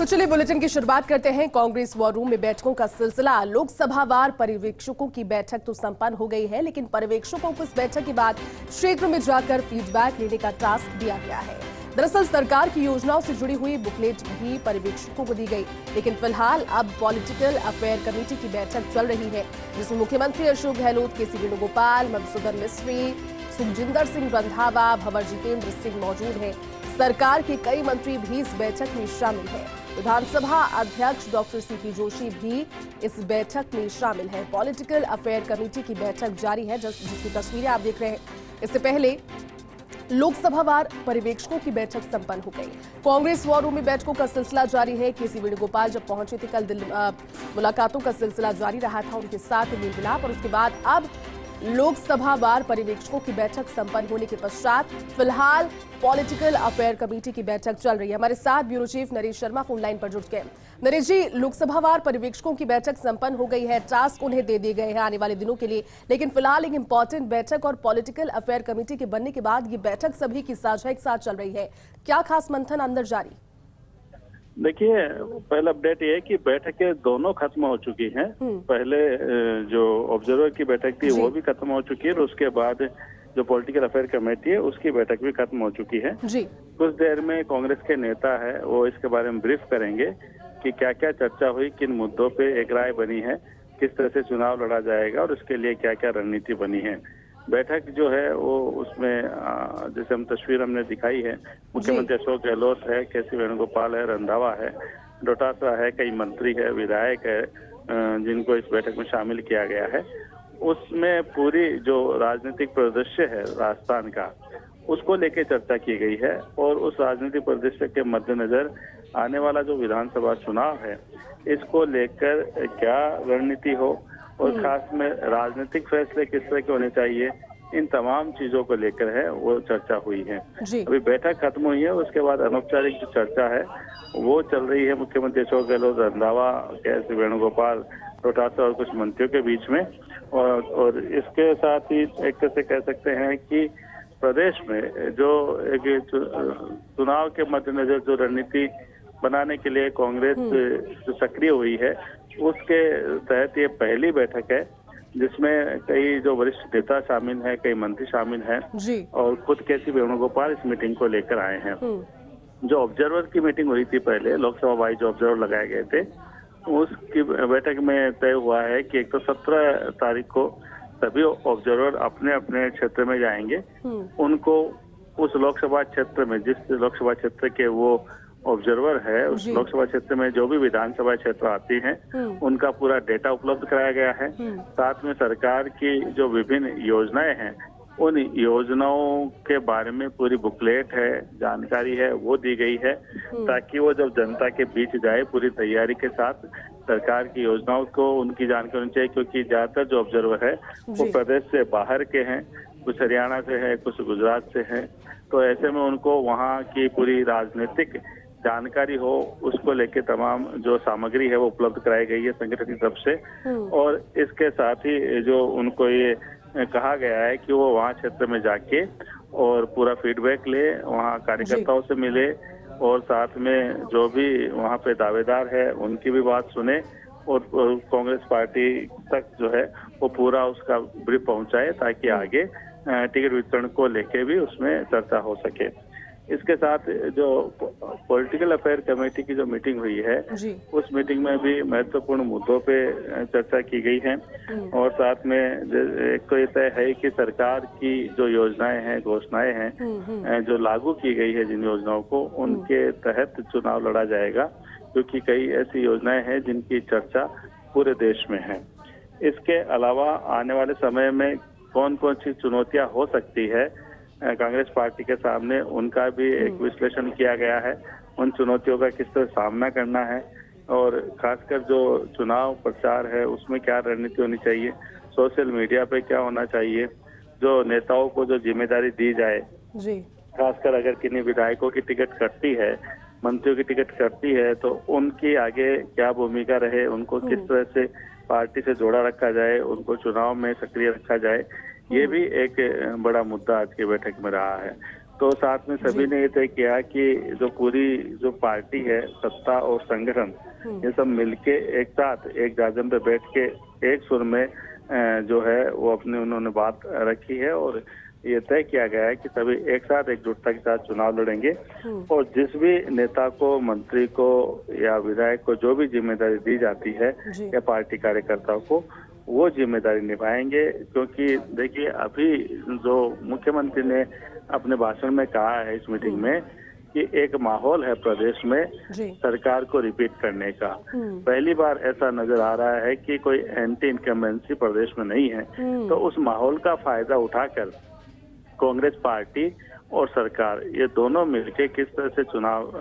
तो चलिए बुलेटिन की शुरुआत करते हैं। कांग्रेस वॉर रूम में बैठकों का सिलसिला। लोकसभावार पर्यवेक्षकों की बैठक तो संपन्न हो गई है, लेकिन पर्यवेक्षकों को इस बैठक के बाद क्षेत्र में जाकर फीडबैक लेने का टास्क दिया गया है। दरअसल सरकार की योजनाओं से जुड़ी हुई बुकलेट भी पर्यवेक्षकों को दी गई, लेकिन फिलहाल अब पॉलिटिकल अफेयर कमेटी की बैठक चल रही है, जिसमें मुख्यमंत्री अशोक गहलोत, के सी वेणुगोपाल, मधुसूदन मिस्त्री, सुखजिंदर सिंह रंधावा, भंवर जितेंद्र सिंह मौजूद हैं। सरकार के कई मंत्री भी इस बैठक में शामिल हैं। विधानसभा अध्यक्ष डॉक्टर सीपी जोशी भी इस बैठक में शामिल हैं। पॉलिटिकल अफेयर कमेटी की बैठक जारी है, जिसकी तस्वीरें आप देख रहे हैं। इससे पहले लोकसभावार पर्यवेक्षकों की बैठक संपन्न हो गई। कांग्रेस वॉर रूम में बैठकों का सिलसिला जारी है। के सी वेणुगोपाल जब पहुंचे थे कल मुलाकातों का सिलसिला जारी रहा था, उनके साथ मेल मिलाप, और उसके बाद अब लोकसभावार पर्यवेक्षकों की बैठक संपन्न होने के पश्चात फिलहाल पॉलिटिकल अफेयर कमेटी की बैठक चल रही है। हमारे साथ bureau chief Naresh Sharma phone line पर जुट गए। नरेश जी, लोकसभावार पर्यवेक्षकों की बैठक संपन्न हो गई है, टास्क उन्हें दे दिए गए हैं आने वाले दिनों के लिए, लेकिन फिलहाल एक इंपॉर्टेंट बैठक और पॉलिटिकल अफेयर कमेटी के बनने के बाद ये बैठक सभी की साझा एक साथ चल रही है। क्या खास मंथन अंदर जारी? देखिए, पहला अपडेट ये है कि बैठकें दोनों खत्म हो चुकी हैं। पहले जो ऑब्जर्वर की बैठक थी वो भी खत्म हो चुकी है, और उसके बाद जो पॉलिटिकल अफेयर कमेटी है उसकी बैठक भी खत्म हो चुकी है। कुछ देर में कांग्रेस के नेता है वो इसके बारे में ब्रीफ करेंगे कि क्या क्या चर्चा हुई, किन मुद्दों पे एक राय बनी है, किस तरह से चुनाव लड़ा जाएगा और उसके लिए क्या क्या रणनीति बनी है। बैठक जो है वो उसमें जैसे तस्वीर हमने दिखाई है, मुख्यमंत्री अशोक गहलोत है, के सी वेणुगोपाल है, रंधावा है, डोटासरा है, कई मंत्री है, विधायक है, जिनको इस बैठक में शामिल किया गया है। उसमें पूरी जो राजनीतिक परिदृश्य है राजस्थान का, उसको लेके चर्चा की गई है, और उस राजनीतिक परिदृश्य के मद्देनजर आने वाला जो विधानसभा चुनाव है इसको लेकर क्या रणनीति हो, और खास में राजनीतिक फैसले किस तरह के होने चाहिए, इन तमाम चीजों को लेकर है वो चर्चा हुई है। अभी बैठक खत्म हुई है, उसके बाद अनौपचारिक जो चर्चा है वो चल रही है मुख्यमंत्री अशोक गहलोत, रंधावा, के सी वेणुगोपाल, डोटासरा और कुछ मंत्रियों के बीच में। और इसके साथ ही एक तरह से कह सकते हैं कि प्रदेश में जो एक चुनाव के मद्देनजर जो रणनीति बनाने के लिए कांग्रेस जो सक्रिय हुई है उसके तहत ये पहली बैठक है जिसमें कई जो वरिष्ठ नेता शामिल हैं, कई मंत्री शामिल हैं, और खुद के सी वेणुगोपाल इस मीटिंग को लेकर आए हैं। जो ऑब्जर्वर की मीटिंग हुई थी पहले, लोकसभा वाइज जो ऑब्जर्वर लगाए गए थे, उसकी बैठक में तय हुआ है कि एक तो 17 तारीख को सभी ऑब्जर्वर अपने अपने क्षेत्र में जाएंगे। उनको उस लोकसभा क्षेत्र में, जिस लोकसभा क्षेत्र के वो ऑब्जर्वर है, उस लोकसभा क्षेत्र में जो भी विधानसभा क्षेत्र आती हैं उनका पूरा डेटा उपलब्ध कराया गया है। साथ में सरकार की जो विभिन्न योजनाएं हैं उन योजनाओं के बारे में पूरी बुकलेट है, जानकारी है, वो दी गई है, ताकि वो जब जनता के बीच जाए पूरी तैयारी के साथ सरकार की योजनाओं को उनकी जानकारी होनी चाहिए, क्योंकि ज्यादातर जो ऑब्जर्वर है वो प्रदेश से बाहर के हैं, कुछ हरियाणा से है, कुछ गुजरात से है। तो ऐसे में उनको वहाँ की पूरी राजनीतिक जानकारी हो, उसको लेके तमाम जो सामग्री है वो उपलब्ध कराई गई है संगठन की तरफ से। और इसके साथ ही जो उनको ये कहा गया है कि वो वहाँ क्षेत्र में जाके और पूरा फीडबैक ले, वहाँ कार्यकर्ताओं से मिले, और साथ में जो भी वहाँ पे दावेदार है उनकी भी बात सुने, और कांग्रेस पार्टी तक जो है वो पूरा उसका ब्रीफ पहुँचाए, ताकि आगे टिकट वितरण को लेके भी उसमें चर्चा हो सके। इसके साथ जो पॉलिटिकल अफेयर कमेटी की जो मीटिंग हुई है उस मीटिंग में भी महत्वपूर्ण मुद्दों पे चर्चा की गई है, और साथ में एक तो ये तय है कि सरकार की जो योजनाएं हैं, घोषणाएं हैं, जो लागू की गई है जिन योजनाओं को, उनके तहत चुनाव लड़ा जाएगा, क्योंकि कई ऐसी योजनाएं हैं जिनकी चर्चा पूरे देश में है। इसके अलावा आने वाले समय में कौन कौन सी चुनौतियां हो सकती है कांग्रेस पार्टी के सामने, उनका भी एक विश्लेषण किया गया है। उन चुनौतियों का किस तरह सामना करना है, और खासकर जो चुनाव प्रचार है उसमें क्या रणनीति होनी चाहिए, सोशल मीडिया पे क्या होना चाहिए, जो नेताओं को जो जिम्मेदारी दी जाए, खासकर अगर किन्हीं विधायकों की टिकट कटती है, मंत्रियों की टिकट कटती है, तो उनकी आगे क्या भूमिका रहे, उनको किस तरह से पार्टी से जोड़ा रखा जाए, उनको चुनाव में सक्रिय रखा जाए, ये भी एक बड़ा मुद्दा आज की बैठक में रहा है। तो साथ में सभी ने ये तय किया कि जो पूरी जो पार्टी है, सत्ता और संगठन, ये सब मिलके एक साथ एक जाजम पे बैठ के एक सुर में जो है वो अपने उन्होंने बात रखी है और ये तय किया गया है कि सभी एक साथ एकजुटता के साथ चुनाव लड़ेंगे और जिस भी नेता को, मंत्री को या विधायक को जो भी जिम्मेदारी दी जाती है या पार्टी कार्यकर्ताओं को, वो जिम्मेदारी निभाएंगे। क्योंकि देखिए अभी जो मुख्यमंत्री ने अपने भाषण में कहा है इस मीटिंग में कि एक माहौल है प्रदेश में सरकार को रिपीट करने का। पहली बार ऐसा नजर आ रहा है कि कोई एंटी इनकम्बेंसी प्रदेश में नहीं है, तो उस माहौल का फायदा उठाकर कांग्रेस पार्टी और सरकार ये दोनों मिलके किस तरह से चुनाव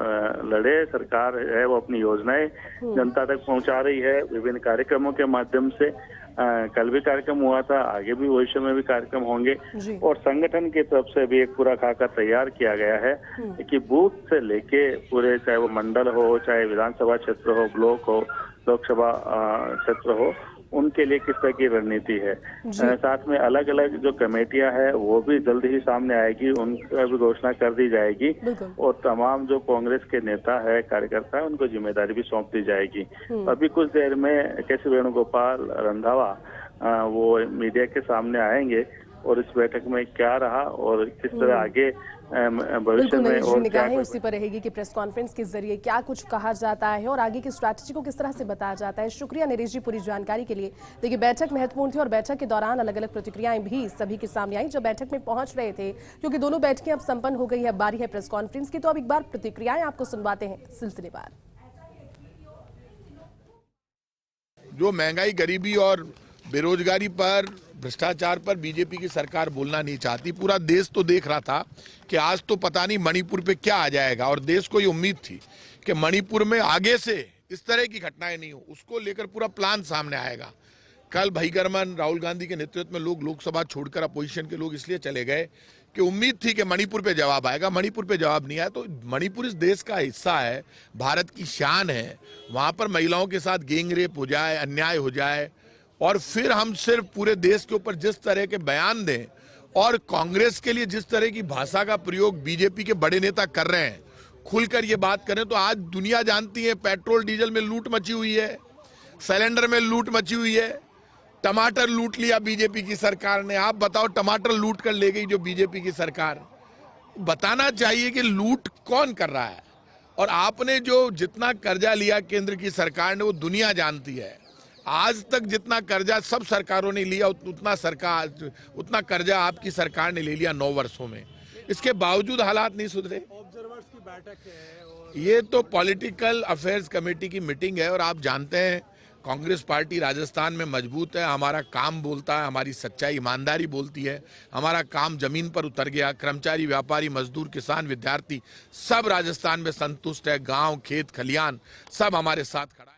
लड़े। सरकार है वो अपनी योजनाएं जनता तक पहुंचा रही है विभिन्न कार्यक्रमों के माध्यम से। कल भी कार्यक्रम हुआ था, आगे भी भविष्य में भी कार्यक्रम होंगे और संगठन की तरफ से भी एक पूरा खाका तैयार किया गया है कि बूथ से लेके पूरे, चाहे वो मंडल हो, चाहे विधानसभा क्षेत्र हो, ब्लॉक हो, लोकसभा क्षेत्र हो, उनके लिए किस तरह की रणनीति है। साथ में अलग अलग जो कमेटियां हैं वो भी जल्द ही सामने आएगी, उनका भी घोषणा कर दी जाएगी और तमाम जो कांग्रेस के नेता है, कार्यकर्ता है, उनको जिम्मेदारी भी सौंप दी जाएगी। अभी कुछ देर में के.सी. वेणुगोपाल रंधावा वो मीडिया के सामने आएंगे और इस बैठक में क्या रहा और किस तरह आगे भविष्य में और निगाहें उसी पर रहेगी कि प्रेस कॉन्फ्रेंस के जरिए क्या कुछ कहा जाता है और आगे की स्ट्रैटेजी को किस तरह से बताया जाता है। शुक्रिया नरेश जी पूरी जानकारी के लिए। देखिए बैठक महत्वपूर्ण थी और बैठक के दौरान अलग अलग प्रतिक्रियाएं भी सभी के सामने आई जब बैठक में पहुंच रहे थे, क्योंकि दोनों बैठकें अब संपन्न हो गई है। बारी है प्रेस कॉन्फ्रेंस की, तो अब एक बार प्रतिक्रियाएं आपको सुनवाते हैं सिलसिलेवार। जो महंगाई, गरीबी और बेरोजगारी पर, भ्रष्टाचार पर बीजेपी की सरकार बोलना नहीं चाहती। पूरा देश तो देख रहा था कि आज तो पता नहीं मणिपुर पे क्या आ जाएगा और देश को ये उम्मीद थी कि मणिपुर में आगे से इस तरह की घटनाएं नहीं हो, उसको लेकर पूरा प्लान सामने आएगा। कल भईगरमन राहुल गांधी के नेतृत्व में लोग लोकसभा छोड़कर अपोजिशन के लोग इसलिए चले गए कि उम्मीद थी कि मणिपुर पे जवाब आएगा। मणिपुर पे जवाब नहीं आया। तो मणिपुर इस देश का हिस्सा है, भारत की शान है। वहां पर महिलाओं के साथ गैंग रेप हो जाए, अन्याय हो जाए और फिर हम सिर्फ पूरे देश के ऊपर जिस तरह के बयान दें और कांग्रेस के लिए जिस तरह की भाषा का प्रयोग बीजेपी के बड़े नेता कर रहे हैं, खुलकर ये बात करें तो आज दुनिया जानती है पेट्रोल डीजल में लूट मची हुई है, सिलेंडर में लूट मची हुई है, टमाटर लूट लिया बीजेपी की सरकार ने। आप बताओ, टमाटर लूट कर ले गई जो बीजेपी की सरकार। बताना चाहिए कि लूट कौन कर रहा है। और आपने जो जितना कर्जा लिया केंद्र की सरकार ने वो दुनिया जानती है। आज तक जितना कर्जा सब सरकारों ने लिया उतना कर्जा आपकी सरकार ने ले लिया 9 वर्षों में। इसके बावजूद हालात नहीं सुधरे। ऑब्जर्वर्स की बैठक है और ये तो पॉलिटिकल अफेयर्स कमेटी की मीटिंग है और आप जानते हैं कांग्रेस पार्टी राजस्थान में मजबूत है। हमारा काम बोलता है, हमारी सच्चाई ईमानदारी बोलती है। हमारा काम जमीन पर उतर गया। कर्मचारी, व्यापारी, मजदूर, किसान, विद्यार्थी सब राजस्थान में संतुष्ट है। गांव, खेत, खलियान सब हमारे साथ खड़ा है।